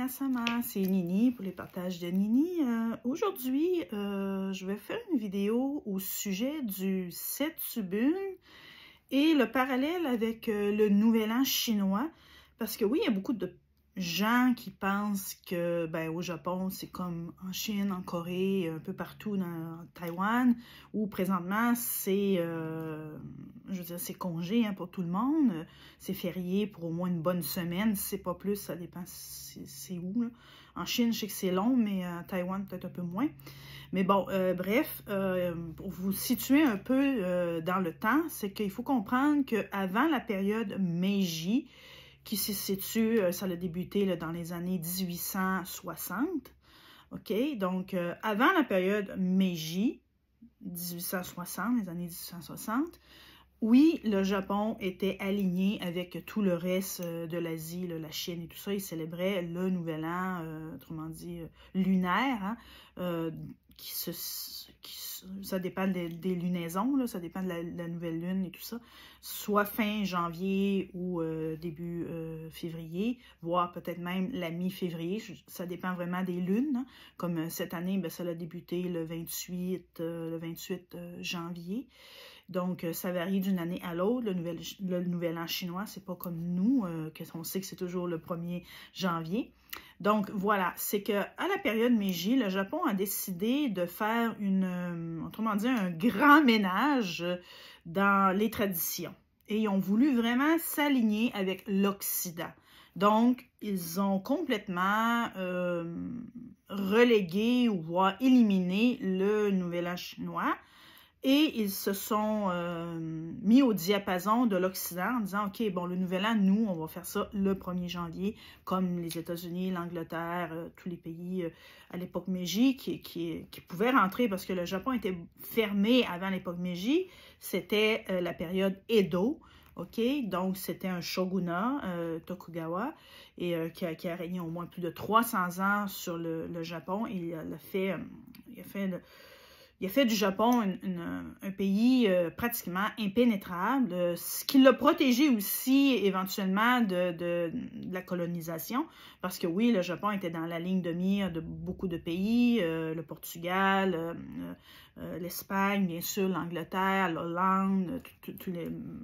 Minasama, c'est Nini pour les partages de Nini. Aujourd'hui, je vais faire une vidéo au sujet du Setsubun et le parallèle avec le Nouvel An chinois. Parce que oui, il y a beaucoup de gens qui pensent que au Japon, c'est comme en Chine, en Corée, un peu partout dans Taïwan, où présentement, c'est je veux dire, c'est congé pour tout le monde. C'est férié pour au moins une bonne semaine. Si c'est pas plus, ça dépend c'est où. Là. En Chine, je sais que c'est long, mais à Taïwan, peut-être un peu moins. Mais bon, bref, pour vous situer un peu dans le temps, c'est qu'il faut comprendre qu'avant la période Meiji, qui se situe, ça a débuté là, dans les années 1860, OK? Donc, avant la période Meiji, 1860, les années 1860, oui, le Japon était aligné avec tout le reste de l'Asie, la Chine et tout ça. Ils célébraient le Nouvel An, autrement dit, lunaire, hein, ça dépend des lunaisons, là, ça dépend de la nouvelle lune et tout ça, soit fin janvier ou début février, voire peut-être même la mi-février, ça dépend vraiment des lunes, hein. Comme cette année, ça a débuté le 28 janvier. Donc, ça varie d'une année à l'autre. Le nouvel an chinois, c'est pas comme nous, qu'on sait que c'est toujours le 1er janvier. Donc, voilà, c'est qu'à la période Meiji, le Japon a décidé de faire autrement dit, un grand ménage dans les traditions. Et ils ont voulu vraiment s'aligner avec l'Occident. Donc, ils ont complètement relégué ou voire éliminé le nouvel an chinois. Et ils se sont mis au diapason de l'Occident en disant, OK, bon, le Nouvel An, nous, on va faire ça le 1er janvier, comme les États-Unis, l'Angleterre, tous les pays à l'époque Meiji qui pouvaient rentrer parce que le Japon était fermé avant l'époque Meiji. C'était la période Edo, OK? Donc, c'était un shogunat, Tokugawa, et qui a régné au moins plus de 300 ans sur le Japon. Et il a fait du Japon un pays pratiquement impénétrable, ce qui l'a protégé aussi éventuellement de la colonisation, parce que oui, le Japon était dans la ligne de mire de beaucoup de pays, le Portugal, l'Espagne, bien sûr, l'Angleterre, l'Hollande,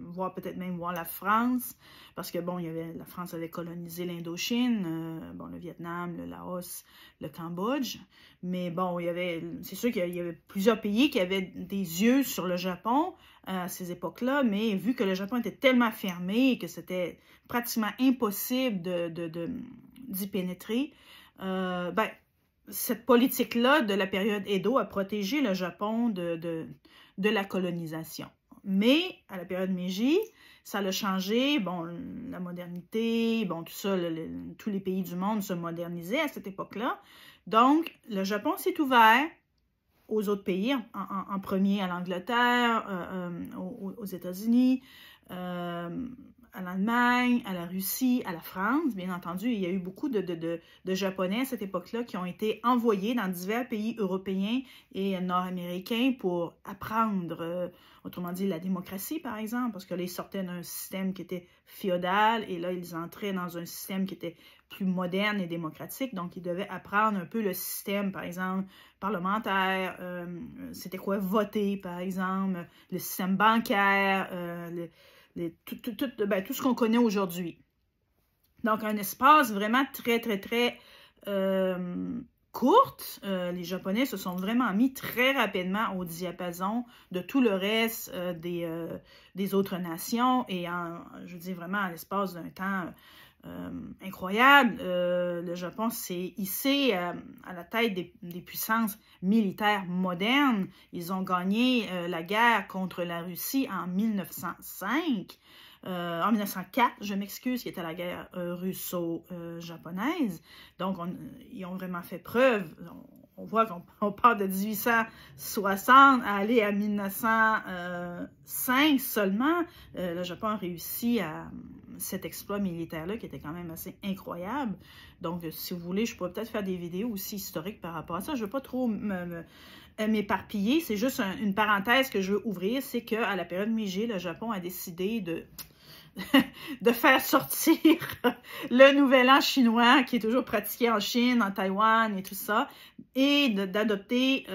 voire peut-être même la France, parce que bon, la France avait colonisé l'Indochine, le Vietnam, le Laos, le Cambodge, mais bon, c'est sûr qu'il y avait plusieurs pays qui avaient des yeux sur le Japon à ces époques-là, mais vu que le Japon était tellement fermé et que c'était pratiquement impossible d'y pénétrer, cette politique-là de la période Edo a protégé le Japon de la colonisation. Mais à la période Meiji, ça l'a changé, bon, la modernité, bon, tout ça, tous les pays du monde se modernisaient à cette époque-là. Donc, le Japon s'est ouvert aux autres pays, en premier à l'Angleterre, aux États-Unis, à l'Allemagne, à la Russie, à la France. Bien entendu, il y a eu beaucoup de Japonais à cette époque-là qui ont été envoyés dans divers pays européens et nord-américains pour apprendre, autrement dit, la démocratie, par exemple, parce que là, ils sortaient d'un système qui était féodal et là, ils entraient dans un système qui était plus moderne et démocratique. Donc, ils devaient apprendre un peu le système, par exemple, parlementaire, c'était quoi voter, par exemple, le système bancaire, tout ce qu'on connaît aujourd'hui. Donc, un espace vraiment très, très, très courte. Les Japonais se sont vraiment mis très rapidement au diapason de tout le reste des autres nations et je veux dire vraiment à l'espace d'un temps incroyable. Le Japon s'est hissé à la tête des puissances militaires modernes. Ils ont gagné la guerre contre la Russie en 1905. En 1904, je m'excuse, qui était la guerre russo-japonaise. Donc, ils ont vraiment fait preuve. On voit qu'on part de 1860 à aller à 1905 seulement. Le Japon a réussi à cet exploit militaire-là qui était quand même assez incroyable. Donc, si vous voulez, je pourrais peut-être faire des vidéos aussi historiques par rapport à ça. Je ne veux pas trop m'éparpiller. C'est juste une parenthèse que je veux ouvrir. C'est qu'à la période Meiji, le Japon a décidé de faire sortir le nouvel an chinois qui est toujours pratiqué en Chine, en Taïwan et tout ça, et d'adopter,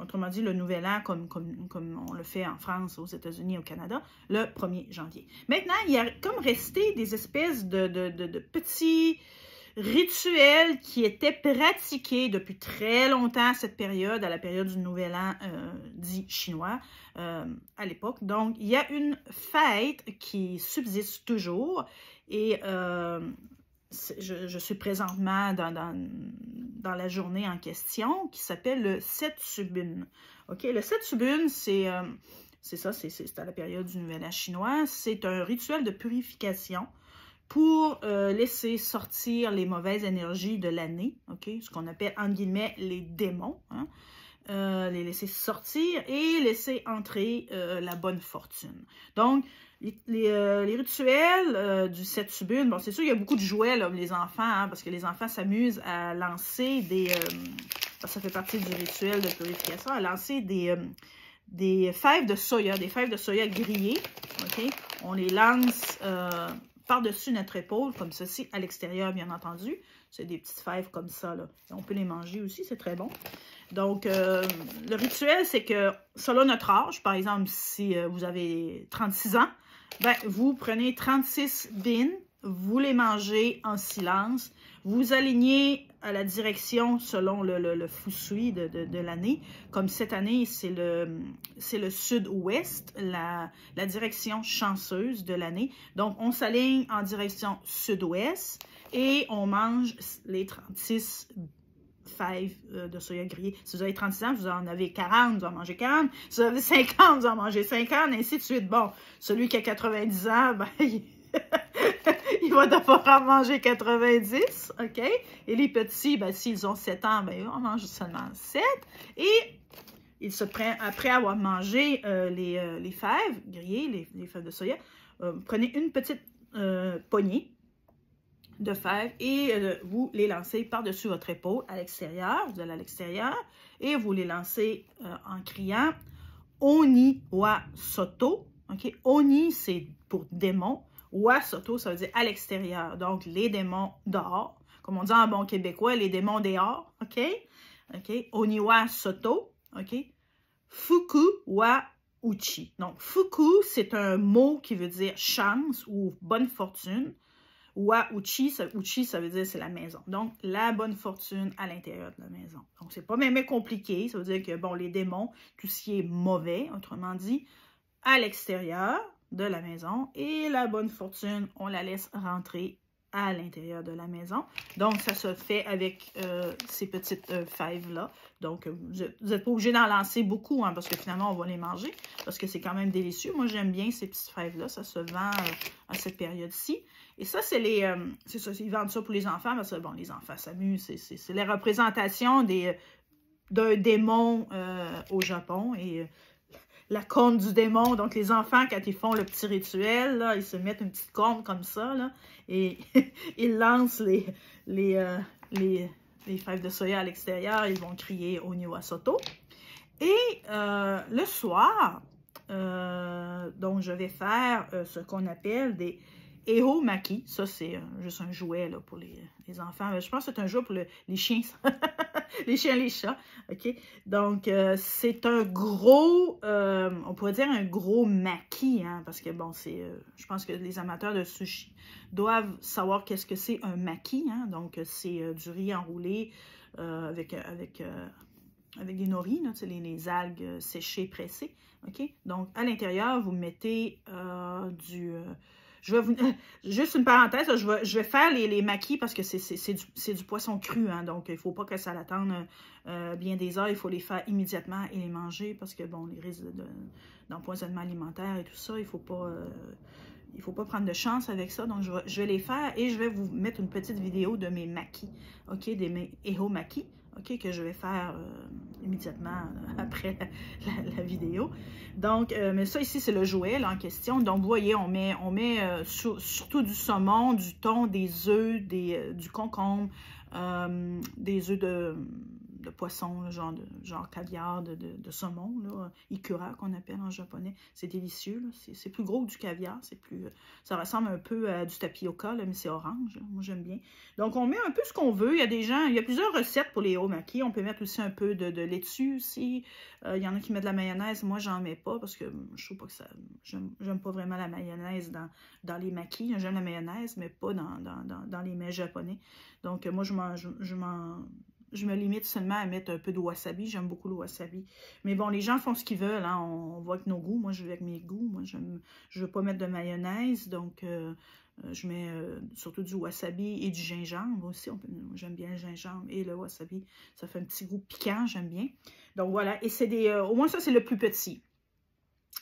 autrement dit, le nouvel an comme on le fait en France, aux États-Unis, au Canada, le 1er janvier. Maintenant, il y a comme resté des espèces de petits rituels qui étaient pratiqués depuis très longtemps à cette période, à la période du Nouvel An dit chinois à l'époque. Donc, il y a une fête qui subsiste toujours et je suis présentement dans la journée en question qui s'appelle le Setsubun. OK, le Setsubun, c'est ça, c'est à la période du Nouvel An chinois. C'est un rituel de purification pour laisser sortir les mauvaises énergies de l'année, ok, ce qu'on appelle, entre guillemets, les démons, hein, les laisser sortir et laisser entrer la bonne fortune. Donc, les rituels du Setsubun, bon, c'est sûr, il y a beaucoup de jouets, là, les enfants, hein, parce que les enfants s'amusent à lancer des, ça fait partie du rituel de purification, à lancer des fèves de soya, grillées, ok, on les lance par-dessus notre épaule, comme ceci, à l'extérieur, bien entendu. C'est des petites fèves comme ça, là. On peut les manger aussi, c'est très bon. Donc, le rituel, c'est que, selon notre âge, par exemple, si vous avez 36 ans, ben, vous prenez 36 beans, vous les mangez en silence, vous alignez à la direction selon le feng shui de l'année. Comme cette année, c'est le sud-ouest, la direction chanceuse de l'année. Donc, on s'aligne en direction sud-ouest et on mange les 36 fèves de soya grillée. Si vous avez 36 ans, vous en avez 40, vous en mangez 40. Si vous avez 50, vous en mangez 50, ainsi de suite. Bon, celui qui a 90 ans, ben, il va devoir en manger 90, OK? Et les petits, ben, s'ils ont 7 ans, ben, on mange seulement 7. Et ils se prennent, après avoir mangé les fèves grillées, les fèves de soya, prenez une petite poignée de fèves et vous les lancez par-dessus votre épaule à l'extérieur. Vous allez à l'extérieur et vous les lancez en criant « Oni wa soto ». OK? Oni, c'est pour démon. Wa soto, ça veut dire à l'extérieur. Donc, les démons dehors. Comme on dit en bon québécois, les démons dehors. OK? OK? Oni wa soto. OK? Fuku wa uchi. Donc, fuku, c'est un mot qui veut dire chance ou bonne fortune. Wa uchi, ça veut dire c'est la maison. Donc, la bonne fortune à l'intérieur de la maison. Donc, c'est pas même compliqué. Ça veut dire que, bon, les démons, tout ce qui est mauvais, autrement dit, à l'extérieur de la maison. Et la bonne fortune, on la laisse rentrer à l'intérieur de la maison. Donc, ça se fait avec ces petites fèves-là. Donc, vous n'êtes pas obligé d'en lancer beaucoup, hein, parce que finalement, on va les manger, parce que c'est quand même délicieux. Moi, j'aime bien ces petites fèves-là. Ça se vend à cette période-ci. Et ça, c'est ça, ils vendent ça pour les enfants, parce que, bon, les enfants s'amusent. C'est les représentations d'un démon au Japon. Et la corne du démon. Donc, les enfants, quand ils font le petit rituel, là, ils se mettent une petite corne comme ça, là, et ils lancent les fèves de soya à l'extérieur. Ils vont crier « Oni wa soto ». Et le soir, donc, je vais faire ce qu'on appelle des ehomaki. Ça, c'est juste un jouet là, pour les enfants. Je pense que c'est un jouet pour les chiens. Les chiens, les chats, OK? Donc, c'est un gros, on pourrait dire un gros maki, hein, parce que, bon, je pense que les amateurs de sushi doivent savoir qu'est-ce que c'est un maki, hein, donc c'est du riz enroulé avec des nori, là, les algues séchées, pressées, OK? Donc, à l'intérieur, vous mettez juste une parenthèse, là, je vais faire les maquis parce que c'est du poisson cru, hein, donc il ne faut pas que ça l'attende bien des heures, il faut les faire immédiatement et les manger parce que, bon, les risques d'empoisonnement alimentaire et tout ça, il ne faut pas prendre de chance avec ça, donc je vais les faire et je vais vous mettre une petite vidéo de mes maquis, OK, mes ehomaki, OK, que je vais faire immédiatement après la vidéo. Donc, mais ça ici, c'est le jouet là, en question. Donc, vous voyez, on met surtout du saumon, du thon, des œufs, du concombre, des œufs poisson, là, genre caviar, de saumon, là, ikura qu'on appelle en japonais. C'est délicieux, c'est plus gros que du caviar, ça ressemble un peu à du tapioca, là, mais c'est orange, là. Moi j'aime bien. Donc on met un peu ce qu'on veut, il y a plusieurs recettes pour les homaki, on peut mettre aussi un peu de laitue aussi, il y en a qui mettent de la mayonnaise, moi j'en mets pas parce que je trouve pas que ça, j'aime pas vraiment la mayonnaise dans les makis, j'aime la mayonnaise, mais pas dans les mets japonais. Donc moi je me limite seulement à mettre un peu de wasabi. J'aime beaucoup le wasabi. Mais bon, les gens font ce qu'ils veulent. Hein. On va avec nos goûts. Moi, je vais avec mes goûts. Moi, je ne veux pas mettre de mayonnaise. Donc, je mets surtout du wasabi et du gingembre aussi. J'aime bien le gingembre et le wasabi. Ça fait un petit goût piquant. J'aime bien. Donc, voilà. Et c'est au moins, ça, c'est le plus petit.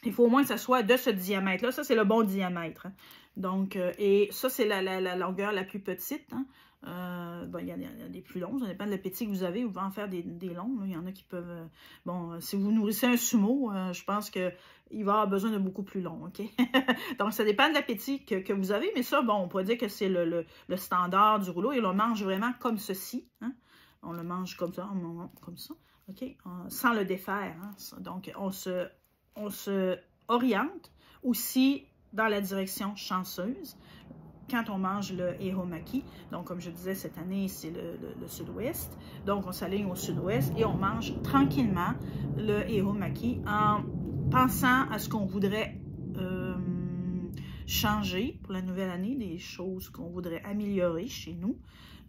Il faut au moins que ça soit de ce diamètre-là. Ça, c'est le bon diamètre. Hein. Donc, et ça, c'est la longueur la plus petite. Hein. Bon, il y a des plus longs, ça dépend de l'appétit que vous avez, vous pouvez en faire des longs, là. Il y en a qui peuvent, bon, si vous nourrissez un sumo, je pense qu'il va avoir besoin de beaucoup plus long, ok? Donc, ça dépend de l'appétit que vous avez, mais ça, bon, on pourrait dire que c'est le standard du rouleau, et on le mange vraiment comme ceci, hein? On le mange comme ça, ok? Sans le défaire, hein? Donc, on se oriente aussi dans la direction chanceuse quand on mange le ehomaki. Donc, comme je disais, cette année, c'est le sud-ouest. Donc, on s'aligne au sud-ouest et on mange tranquillement le ehomaki en pensant à ce qu'on voudrait changer pour la nouvelle année, des choses qu'on voudrait améliorer chez nous,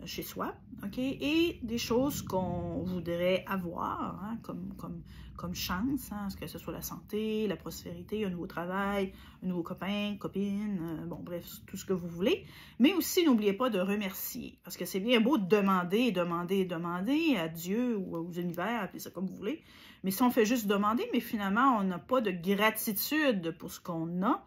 chez soi, ok? Et des choses qu'on voudrait avoir, hein, comme chance, hein, que ce soit la santé, la prospérité, un nouveau travail, un nouveau copain, copine, bon, bref, tout ce que vous voulez. Mais aussi, n'oubliez pas de remercier, parce que c'est bien beau de demander à Dieu ou aux univers, appelez ça comme vous voulez, mais si on fait juste demander, mais finalement, on n'a pas de gratitude pour ce qu'on a,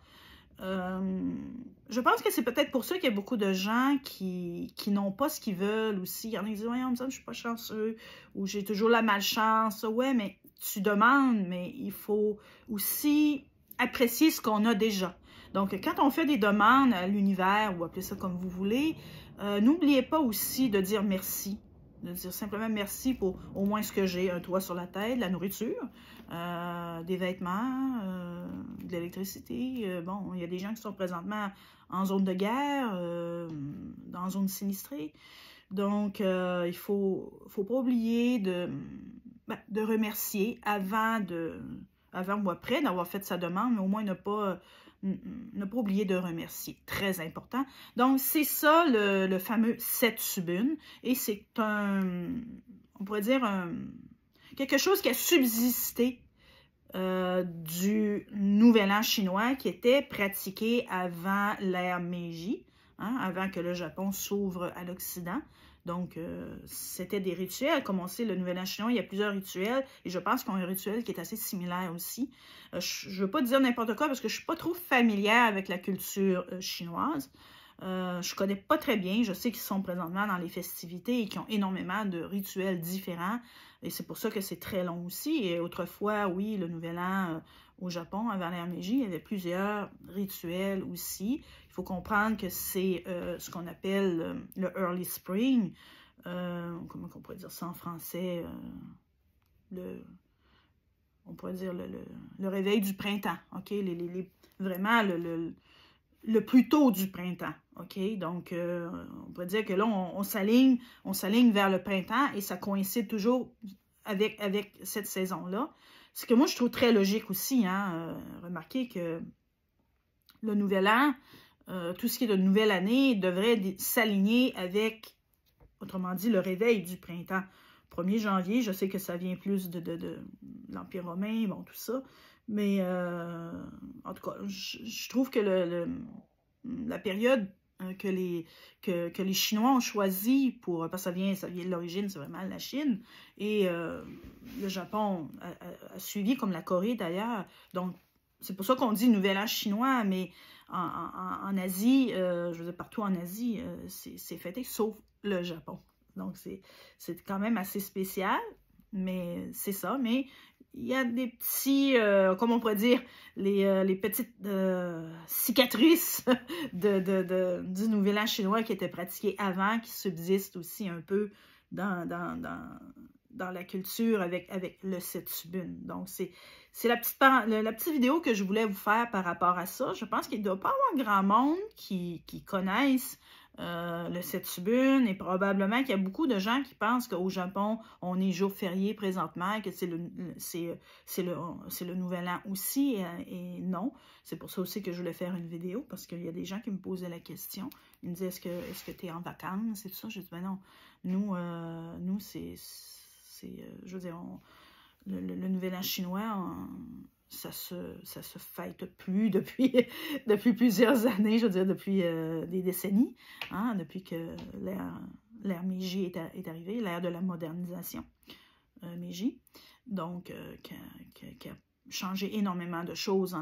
je pense que c'est peut-être pour ça qu'il y a beaucoup de gens qui n'ont pas ce qu'ils veulent aussi. Il y en a qui disent « Ouais, je suis pas chanceux » ou « J'ai toujours la malchance ». Ouais, mais tu demandes, mais il faut aussi apprécier ce qu'on a déjà. Donc, quand on fait des demandes à l'univers, ou appelez ça comme vous voulez, n'oubliez pas aussi de dire merci. De dire simplement merci pour au moins ce que j'ai, un toit sur la tête, la nourriture, des vêtements, de l'électricité. Bon, il y a des gens qui sont présentement en zone de guerre, dans zone sinistrée. Donc, il faut pas oublier de remercier avant ou après d'avoir fait sa demande, mais au moins ne pas oublier de remercier. Très important. Donc, c'est ça le fameux Setsubun. Et c'est on pourrait dire, quelque chose qui a subsisté du Nouvel An chinois qui était pratiqué avant l'ère Meiji, hein, avant que le Japon s'ouvre à l'Occident. Donc, c'était des rituels. Comme on sait, le Nouvel An chinois, il y a plusieurs rituels. Et je pense qu'on a un rituel qui est assez similaire aussi. Je ne veux pas dire n'importe quoi parce que je ne suis pas trop familière avec la culture chinoise. Je ne connais pas très bien. Je sais qu'ils sont présentement dans les festivités et qu'ils ont énormément de rituels différents. Et c'est pour ça que c'est très long aussi. Et autrefois, oui, le Nouvel An au Japon, avant l'ère Meiji, il y avait plusieurs rituels aussi. Il faut comprendre que c'est ce qu'on appelle le Early Spring. Comment on pourrait dire ça en français? On pourrait dire le réveil du printemps. OK? Vraiment le plus tôt du printemps. OK? Donc, on pourrait dire que là, on s'aligne vers le printemps et ça coïncide toujours avec cette saison-là. Ce que moi, je trouve très logique aussi. Hein? Remarquez que le Nouvel An, tout ce qui est de nouvelle année devrait s'aligner avec, autrement dit, le réveil du printemps. 1er janvier, je sais que ça vient plus de l'Empire romain, bon, tout ça. Mais, en tout cas, je trouve que la période que les Chinois ont choisi parce que ça vient de l'origine, c'est vraiment la Chine. Et le Japon a suivi, comme la Corée d'ailleurs. Donc, c'est pour ça qu'on dit Nouvel An chinois, mais en Asie, je veux dire, partout en Asie, c'est fêté, sauf le Japon. Donc, c'est quand même assez spécial, mais c'est ça. Mais il y a des petits, comment on pourrait dire, les petites cicatrices du Nouvel An chinois qui étaient pratiquées avant, qui subsistent aussi un peu dans dans la culture avec le Setsubun. Donc, c'est la petite vidéo que je voulais vous faire par rapport à ça. Je pense qu'il ne doit pas y avoir grand monde qui connaissent le Setsubun, et probablement qu'il y a beaucoup de gens qui pensent qu'au Japon, on est jour férié présentement, que c'est le nouvel an aussi, et non. C'est pour ça aussi que je voulais faire une vidéo, parce qu'il y a des gens qui me posaient la question. Ils me disaient, est-ce que tu es en vacances et tout ça? Je dis, ben non, nous c'est je veux dire, le nouvel an chinois, ça se fête plus depuis plusieurs années, je veux dire, depuis des décennies, hein, depuis que l'ère Meiji est arrivée, l'ère de la modernisation Meiji, donc qui a changé énormément de choses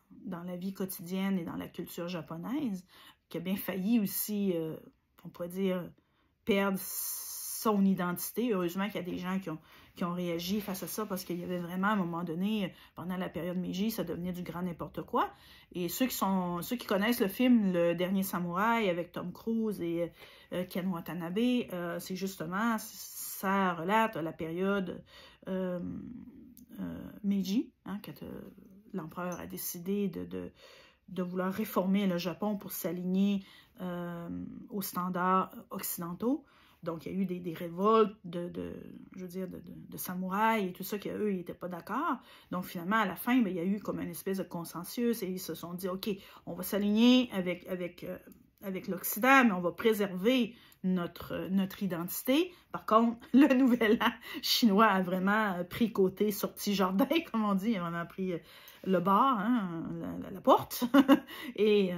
dans la vie quotidienne et dans la culture japonaise, qui a bien failli aussi, on pourrait dire, perdre son identité. Heureusement qu'il y a des gens qui ont réagi face à ça, parce qu'il y avait vraiment, à un moment donné, pendant la période Meiji, ça devenait du grand n'importe quoi. Et ceux qui connaissent le film Le Dernier Samouraï avec Tom Cruise et Ken Watanabe, c'est justement, ça relate la période Meiji, hein, quand l'empereur a décidé de vouloir réformer le Japon pour s'aligner aux standards occidentaux. Donc, il y a eu des révoltes je veux dire, de samouraïs et tout ça, qu'eux, ils n'étaient pas d'accord. Donc, finalement, à la fin, bien, il y a eu comme une espèce de consensus, et ils se sont dit, OK, on va s'aligner avec l'Occident, mais on va préserver notre identité. Par contre, le nouvel an chinois a vraiment pris côté sortie jardin, comme on dit. Il a vraiment pris le bar, hein, la porte, et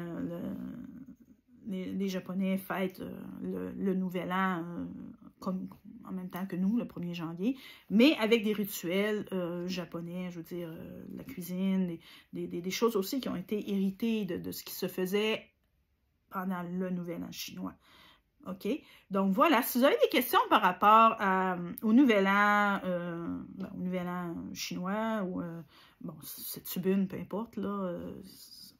les Japonais fêtent le nouvel an comme en même temps que nous, le 1er janvier, mais avec des rituels japonais, je veux dire, la cuisine, des choses aussi qui ont été héritées de ce qui se faisait pendant le nouvel an chinois. OK? Donc, voilà. Si vous avez des questions par rapport au nouvel an chinois, ou, bon, Setsubun, peu importe, là,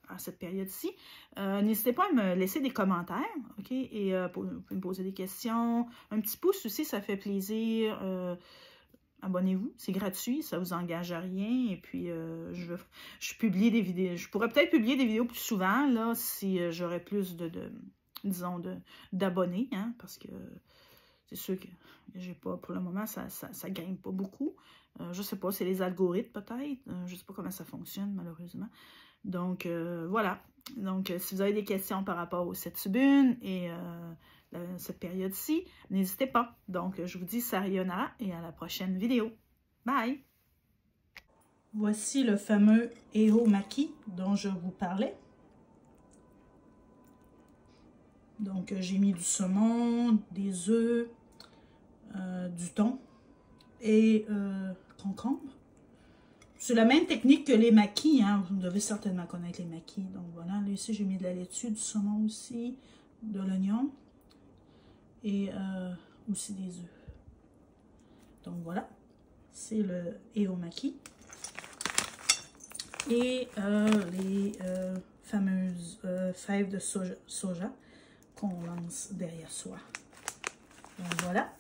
à cette période-ci, n'hésitez pas à me laisser des commentaires, OK? Et vous pouvez me poser des questions. Un petit pouce aussi, ça fait plaisir. Abonnez-vous, c'est gratuit, ça ne vous engage à rien. Et puis, je publie des vidéos. Je pourrais peut-être publier des vidéos plus souvent, là, si j'aurais plus disons, d'abonnés, hein, parce que c'est sûr que j'ai pas, pour le moment, ça grimpe pas beaucoup. Je sais pas, c'est les algorithmes peut-être. Je sais pas comment ça fonctionne, malheureusement. Donc, voilà. Donc, si vous avez des questions par rapport au Setsubun et cette période-ci, n'hésitez pas. Donc, je vous dis sayonara et à la prochaine vidéo. Bye! Voici le fameux Eo Maki dont je vous parlais. Donc, j'ai mis du saumon, des œufs, du thon et concombre. C'est la même technique que les makis, hein. Vous devez certainement connaître les makis. Donc, voilà. Là, ici, j'ai mis de la laitue, du saumon aussi, de l'oignon et aussi des œufs. Donc, voilà. C'est le Eo Maki. Et les fameuses fèves de soja qu'on lance derrière soi. Donc, voilà.